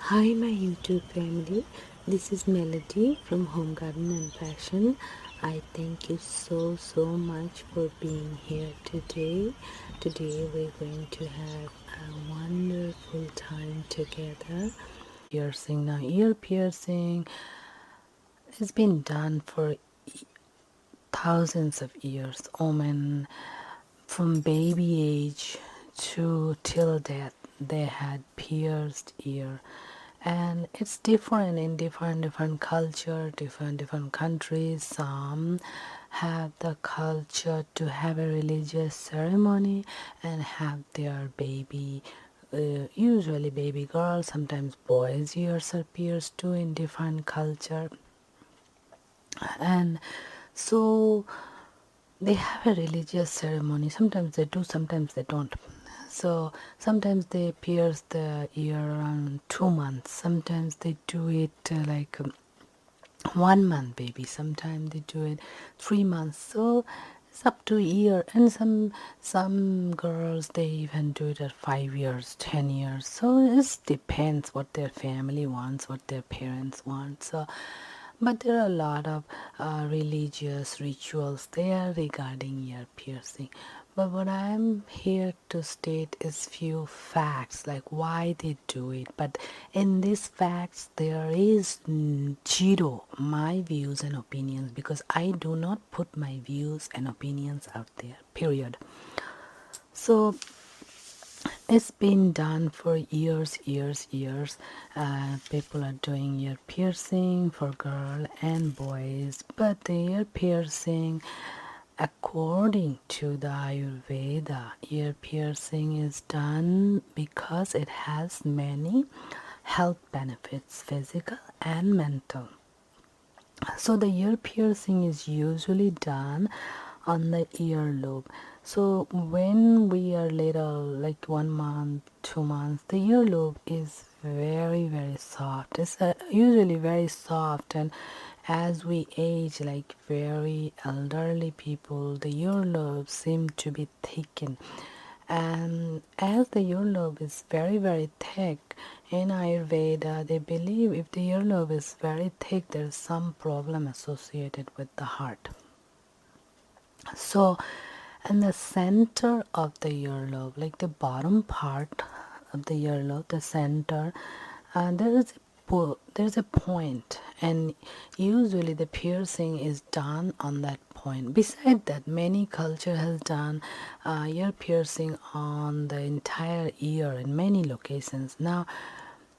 Hi, my YouTube family. This is Melody from Home Garden and Fashion. I thank you so much for being here today. Today, we're going to have a wonderful time together. Piercing now, ear piercing has been done for thousands of years. Women from baby age to till death, they had pierced ear, and it's different in different culture, different countries. Some have the culture to have a religious ceremony and have their baby, usually baby girls, sometimes boys' ears are pierced too in different culture. And so they have a religious ceremony. Sometimes they do, sometimes they don't. So sometimes they pierce the ear around 2 months. Sometimes they do it 1 month baby. Sometimes they do it 3 months. So it's up to a year. And some girls, they even do it at 5 years, 10 years. So it depends what their family wants, what their parents want. So but there are a lot of religious rituals there regarding ear piercing. But what I'm here to state is few facts, like why they do it. But in these facts, there is zero my views and opinions, because I do not put my views and opinions out there. Period. So it's been done for years. People are doing ear piercing for girl and boys, but the ear piercing, according to the Ayurveda, ear piercing is done because it has many health benefits, physical and mental. So the ear piercing is usually done on the earlobe. So when we are little, like 1 month, 2 months, the earlobe is very soft. It's usually very soft, and as we age, like very elderly people, the earlobes seem to be thickened. And as the earlobe is very thick, in Ayurveda they believe if the earlobe is very thick, there is some problem associated with the heart. So in the center of the earlobe, like the bottom part of the earlobe, the center, there's a point, and usually the piercing is done on that point. Beside that, many culture has done ear piercing on the entire ear in many locations. Now,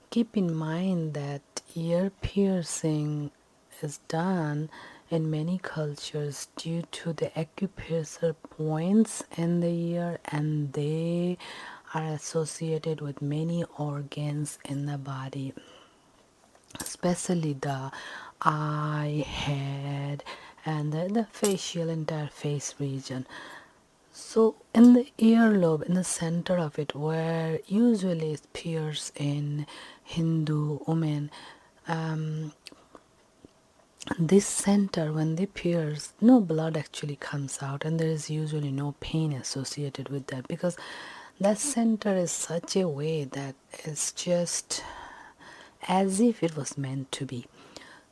keep in mind that ear piercing is done in many cultures due to the acupressure points in the ear, and they are associated with many organs in the body, especially the eye, head, and the facial, entire face region. So in the earlobe, in the center of it, where usually it appears in Hindu women, this center, when they pierce, no blood actually comes out, and there is usually no pain associated with that, because that center is such a way that it's just as if it was meant to be.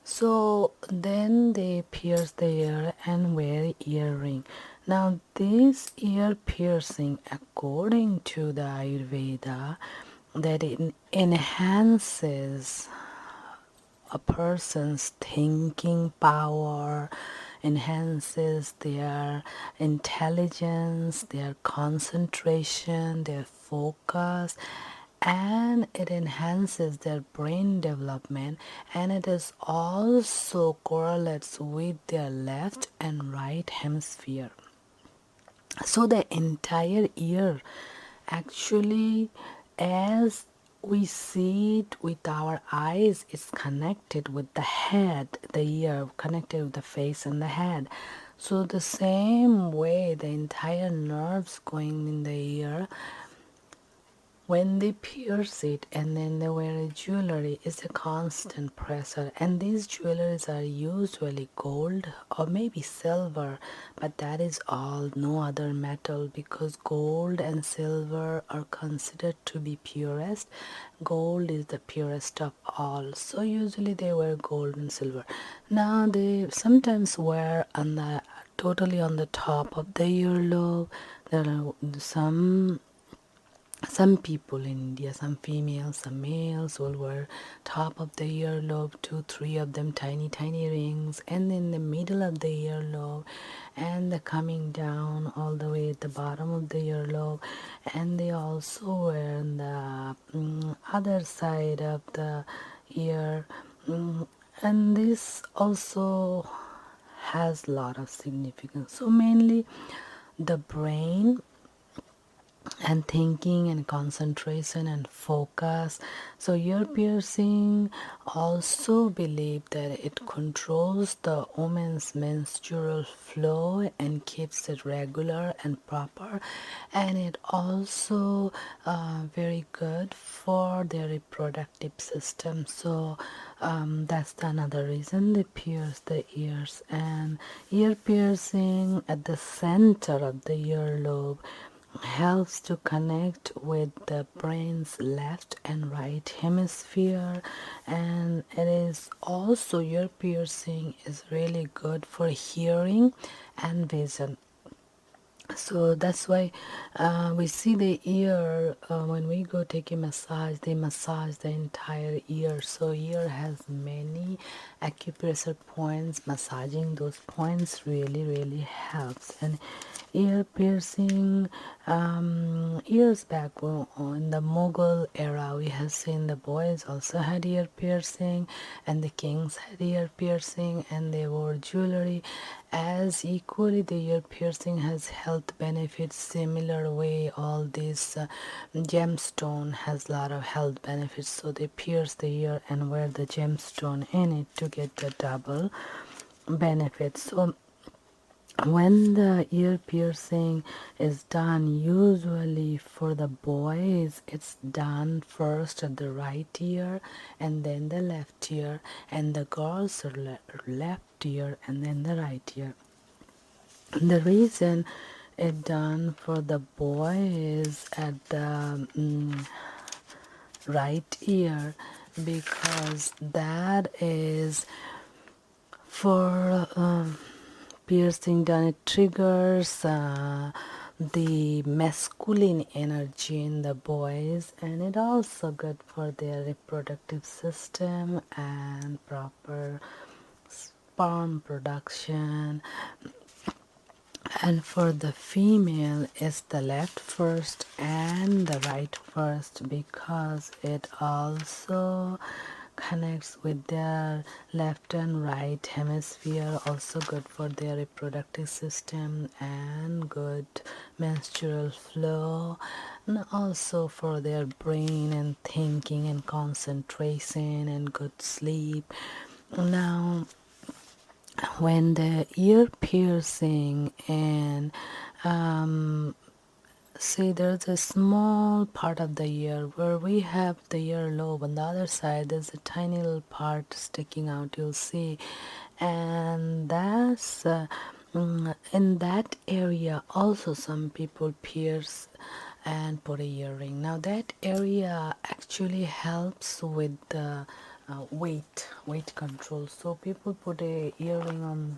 So then they pierce the ear and wear earring. Now this ear piercing, according to the Ayurveda, that it enhances a person's thinking power, enhances their intelligence, their concentration, their focus, and it enhances their brain development, and it is also correlates with their left and right hemisphere. So the entire ear actually, as we see it with our eyes, is connected with the head, the ear connected with the face and the head. So the same way, the entire nerves going in the ear when they pierce it and then they wear a jewelry, it's a constant pressure, and these jewelries are usually gold or maybe silver, but that is all, no other metal, because gold and silver are considered to be purest. Gold is the purest of all, so usually they wear gold and silver. Now they sometimes wear on the totally on the top of the earlobe. There are some people in India, some females, some males will wear top of the earlobe, two, three of them, tiny, tiny rings, and in the middle of the earlobe, and the coming down all the way at the bottom of the earlobe, and they also wear on the other side of the ear, and this also has a lot of significance. So mainly the brain and thinking and concentration and focus. So ear piercing also believe that it controls the woman's menstrual flow and keeps it regular and proper, and it also very good for their reproductive system. So that's another reason they pierce the ears. And ear piercing at the center of the earlobe helps to connect with the brain's left and right hemisphere, and it is also, ear piercing is really good for hearing and vision. So that's why we see the ear when we go take a massage, they massage the entire ear. So ear has many acupressure points. Massaging those points really helps. And ear piercing, years back, well, in the Mughal era, we have seen the boys also had ear piercing, and the kings had ear piercing, and they wore jewelry. As equally, the ear piercing has health benefits. Similar way, all these gemstone has a lot of health benefits. So they pierce the ear and wear the gemstone in it to get the double benefits. So when the ear piercing is done, usually for the boys, it's done first at the right ear and then the left ear, and the girls are left ear and then the right ear. The reason it done for the boys at the right ear, because that is for piercing done, it triggers the masculine energy in the boys, and it also good for their reproductive system and proper sperm production. And for the female, it's the left first and the right first, because it also connects with their left and right hemisphere, also good for their reproductive system and good menstrual flow, and also for their brain and thinking and concentration and good sleep. Now when the ear piercing and see, there's a small part of the ear where we have the earlobe. On the other side, there's a tiny little part sticking out, you'll see. And that's in that area also some people pierce and put a earring. Now that area actually helps with the weight control. So people put a earring on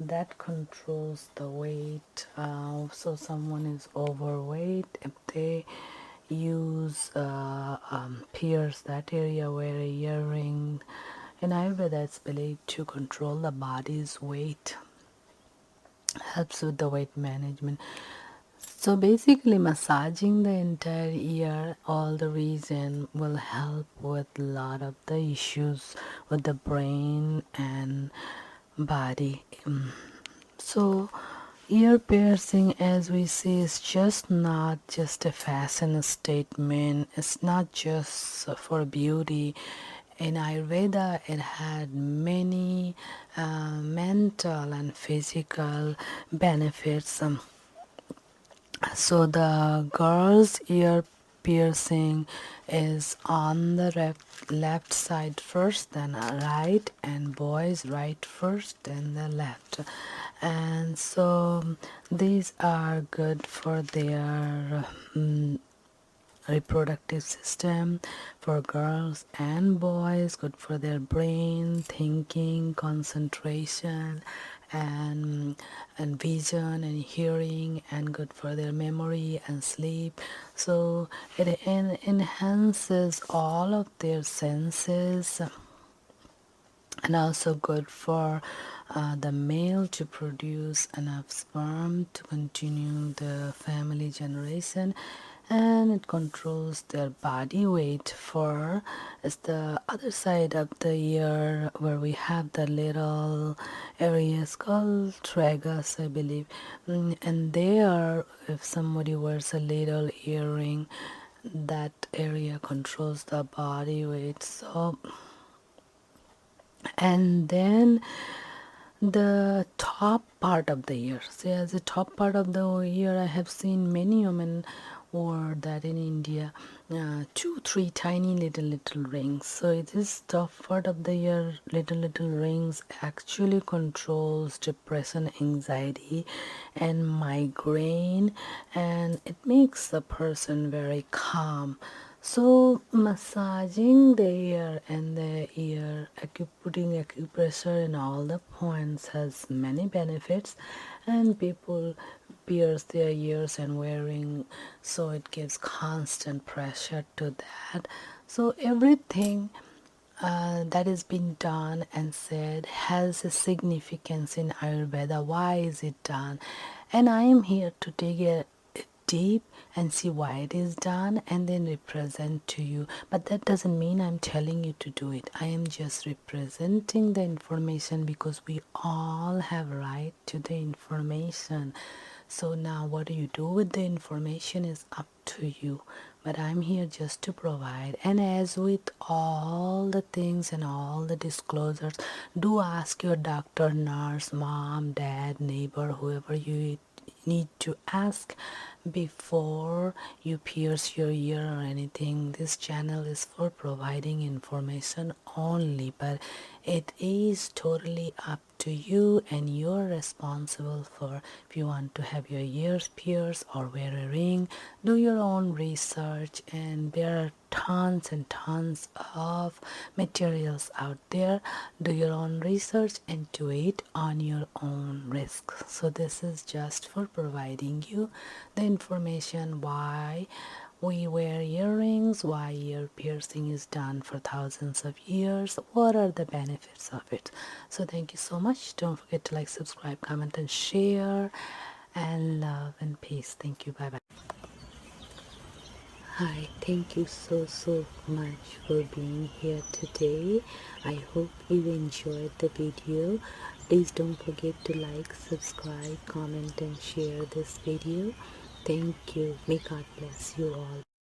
that controls the weight. So someone is overweight, if they use pierce that area, wear a earring. In Ayurveda, it's believed to control the body's weight, helps with the weight management. So basically, massaging the entire ear, all the reason, will help with a lot of the issues with the brain and body. So ear piercing, as we see, is just not just a fashion statement. It's not just for beauty. In Ayurveda, it had many mental and physical benefits. So the girl's ear piercing is on the left side first, then right, and boys right first, then the left. And so these are good for their reproductive system, for girls and boys, good for their brain, thinking, concentration, and vision and hearing, and good for their memory and sleep. So it enhances all of their senses, and also good for the male to produce enough sperm to continue the family generation. And it controls their body weight. For is the other side of the ear where we have the little areas called tragus, I believe. And there, if somebody wears a little earring, that area controls the body weight. So, and then the top part of the ear. See, as the top part of the ear, I have seen many women wore that in India, 2, 3 tiny little rings. So it is top part of the ear, little rings actually controls depression, anxiety, and migraine, and it makes the person very calm. So massaging the ear and the ear, putting acupressure in all the points has many benefits, and people pierce their ears and wearing, so it gives constant pressure to that. So everything that is being done and said has a significance in Ayurveda. Why is it done? And I am here to dig it deep and see why it is done and then represent to you. But that doesn't mean I'm telling you to do it. I am just representing the information because we all have right to the information. So now what do you do with the information is up to you. But I'm here just to provide. And as with all the things and all the disclosures, do ask your doctor, nurse, mom, dad, neighbor, whoever you need to ask before you pierce your ear or anything. This channel is for providing information only, but it is totally up to you, and you're responsible for if you want to have your ears pierced or wear a ring. Do your own research, and there are tons and tons of materials out there. Do your own research and do it on your own risk. So this is just for providing you the information why we wear earrings, why ear piercing is done for thousands of years, what are the benefits of it. So thank you so much. Don't forget to like, subscribe, comment, and share. And love and peace. Thank you. Bye bye. Hi, thank you so much for being here today. I hope you enjoyed the video. Please don't forget to like, subscribe, comment, and share this video. Thank you. May God bless you all.